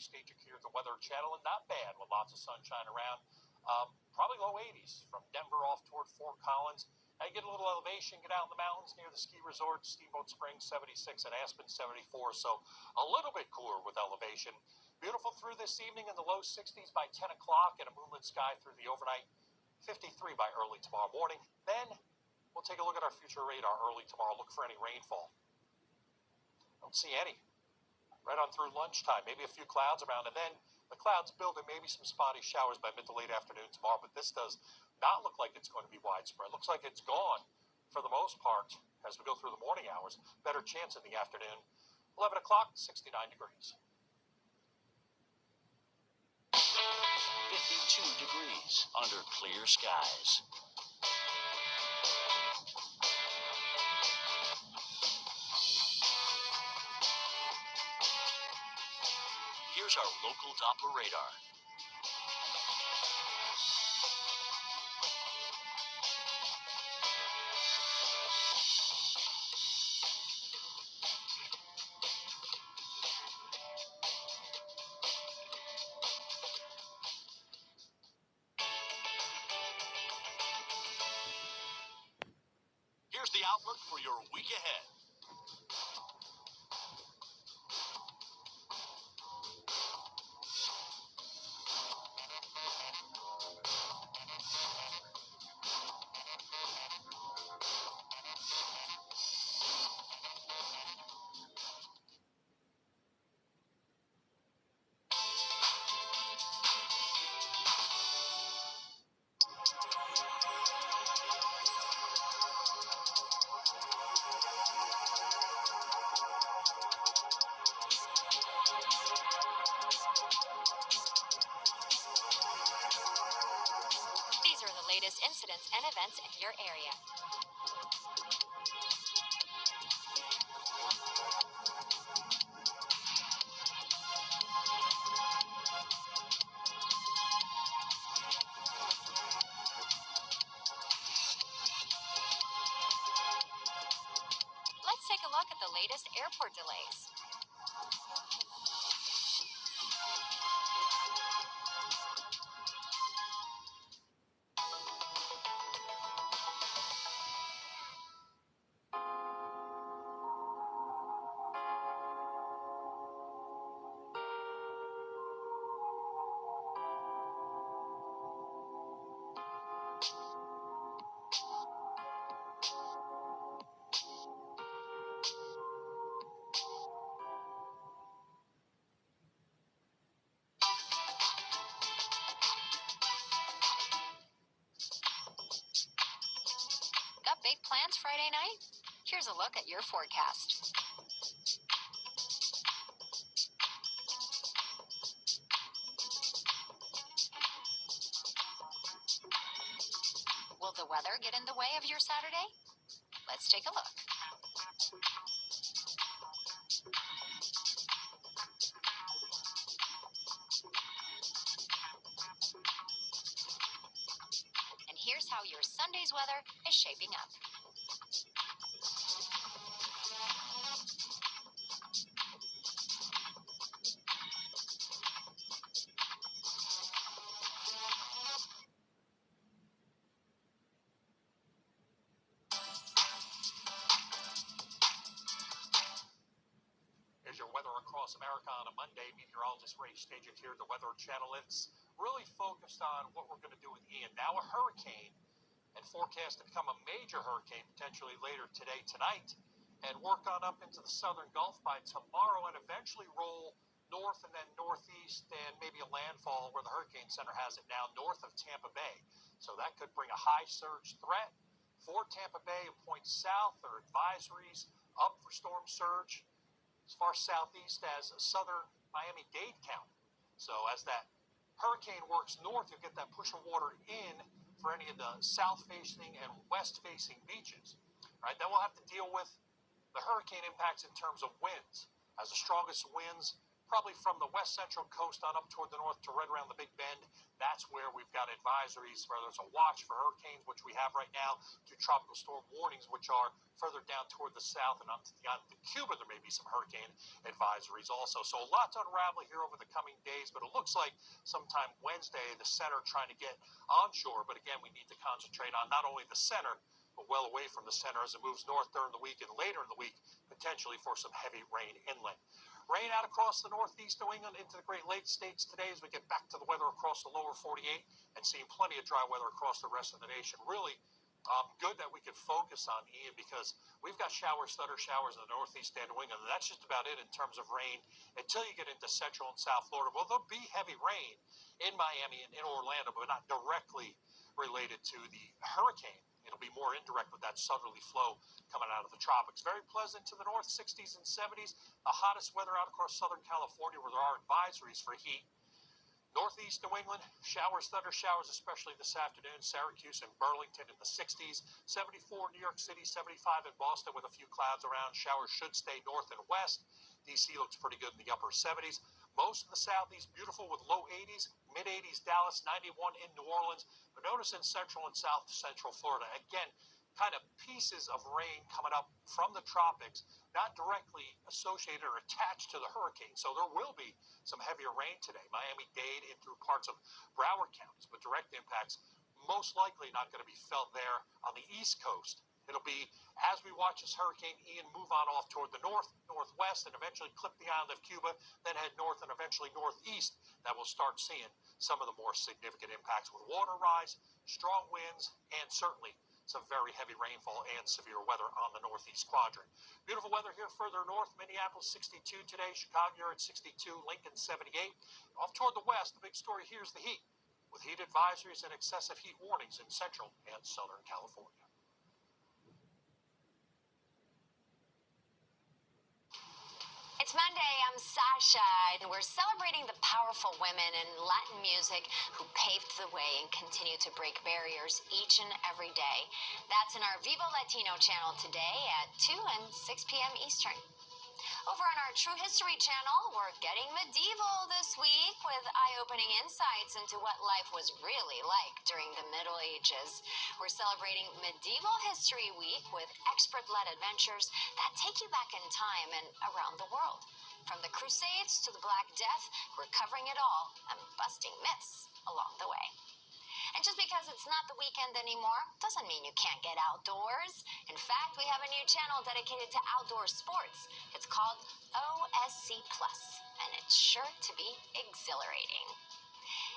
restaging here at the Weather Channel, and not bad with lots of sunshine around. Probably low 80s from Denver off toward Fort Collins. I get a little elevation, get out in the mountains near the ski resort, Steamboat Springs 76 and Aspen 74, so a little bit cooler with elevation. Beautiful through this evening in the low 60s by 10 o'clock and a moonlit sky through the overnight, 53 by early tomorrow morning. Then we'll take a look at our future radar early tomorrow, look for any rainfall. Don't see any. Right on through lunchtime, maybe a few clouds around, and then the clouds build and maybe some spotty showers by mid to late afternoon tomorrow, but this does not look like it's going to be widespread. Looks like it's gone for the most part as we go through the morning hours. Better chance in the afternoon. 11 o'clock, 69 degrees. 52 degrees under clear skies. Here's our local Doppler radar. Here's the outlook for your week ahead. Latest incidents and events in your area. Let's take a look at the latest airport delays. Got big plans Friday night? Here's a look at your forecast. Will the weather get in the way of your Saturday? Let's take a look. And here's how your Sunday's weather is shaping up. Here's your weather across America on a Monday. Meteorologist Ray Stagent here at the Weather Channel. It's really focused on what we're going to do with Ian. Now a hurricane, and forecast to become a major hurricane potentially later today, tonight, and work on up into the southern Gulf by tomorrow and eventually roll north and then northeast and maybe a landfall where the Hurricane Center has it now north of Tampa Bay. So that could bring a high surge threat for Tampa Bay and point south. There are advisories up for storm surge as far southeast as southern Miami-Dade County. So as that hurricane works north, you'll get that push of water in for any of the south-facing and west-facing beaches. All right, then we'll have to deal with the hurricane impacts in terms of winds, as the strongest winds probably from the west central coast on up toward the north to right around the Big Bend. That's where we've got advisories, where there's a watch for hurricanes, which we have right now, to tropical storm warnings, which are further down toward the south and onto Cuba. There may be some hurricane advisories also. So a lot to unravel here over the coming days, but it looks like sometime Wednesday, the center trying to get onshore. But again, we need to concentrate on not only the center, but well away from the center as it moves north during the week and later in the week, potentially for some heavy rain inland. Rain out across the northeast New England into the Great Lakes states today as we get back to the weather across the lower 48 and seeing plenty of dry weather across the rest of the nation. Really good that we can focus on Ian, because we've got showers, thunder showers in the northeast and New England, and that's just about it in terms of rain until you get into central and south Florida. Well, there'll be heavy rain in Miami and in Orlando, but not directly related to the hurricane. It'll be more indirect with that southerly flow coming out of the tropics. Very pleasant to the north, 60s and 70s. The hottest weather out across Southern California, where there are advisories for heat. Northeast New England, showers, thunder showers, especially this afternoon. Syracuse and Burlington in the 60s. 74 New York City, 75 in Boston with a few clouds around. Showers should stay north and west. D.C. looks pretty good in the upper 70s. Most of the southeast beautiful with low 80s. Mid-80s Dallas, 91 in New Orleans. But notice in central and south central Florida, again, kind of pieces of rain coming up from the tropics, not directly associated or attached to the hurricane. So there will be some heavier rain today. Miami-Dade in through parts of Broward counties, but direct impacts most likely not going to be felt there on the East Coast. It'll be as we watch this Hurricane Ian move on off toward the north, northwest, and eventually clip the island of Cuba, then head north and eventually northeast, that we'll start seeing some of the more significant impacts with water rise, strong winds, and certainly some very heavy rainfall and severe weather on the northeast quadrant. Beautiful weather here further north. Minneapolis 62 today. Chicago you're at 62. Lincoln 78. Off toward the west, the big story here is the heat, with heat advisories and excessive heat warnings in central and southern California. It's Monday, I'm Sasha, and we're celebrating the powerful women in Latin music who paved the way and continue to break barriers each and every day. That's in our Vivo Latino channel today at 2 and 6 p.m. Eastern. Over on our True History channel, we're getting medieval this week with eye-opening insights into what life was really like during the Middle Ages. We're celebrating Medieval History Week with expert-led adventures that take you back in time and around the world. From the Crusades to the Black Death, we're covering it all and busting myths along the way. And just because it's not the weekend anymore doesn't mean you can't get outdoors. In fact, we have a new channel dedicated to outdoor sports. It's called OSC Plus, and it's sure to be exhilarating.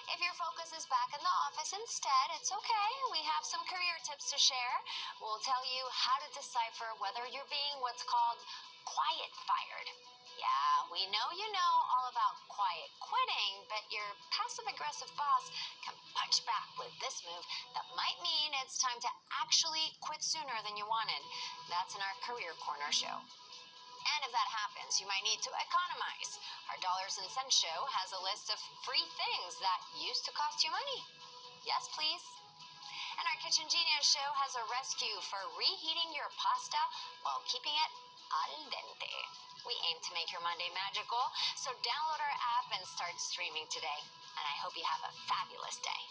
If your focus is back in the office instead, it's okay. We have some career tips to share. We'll tell you how to decipher whether you're being what's called quiet fired. Yeah, we know you know all about quiet quitting, but your passive-aggressive boss can punch back with this move that might mean it's time to actually quit sooner than you wanted. That's in our Career Corner show. And if that happens, you might need to economize. Our Dollars and Cents show has a list of free things that used to cost you money. Yes, please. And our Kitchen Genius show has a rescue for reheating your pasta while keeping it al dente. We aim to make your Monday magical, so download our app and start streaming today. And I hope you have a fabulous day.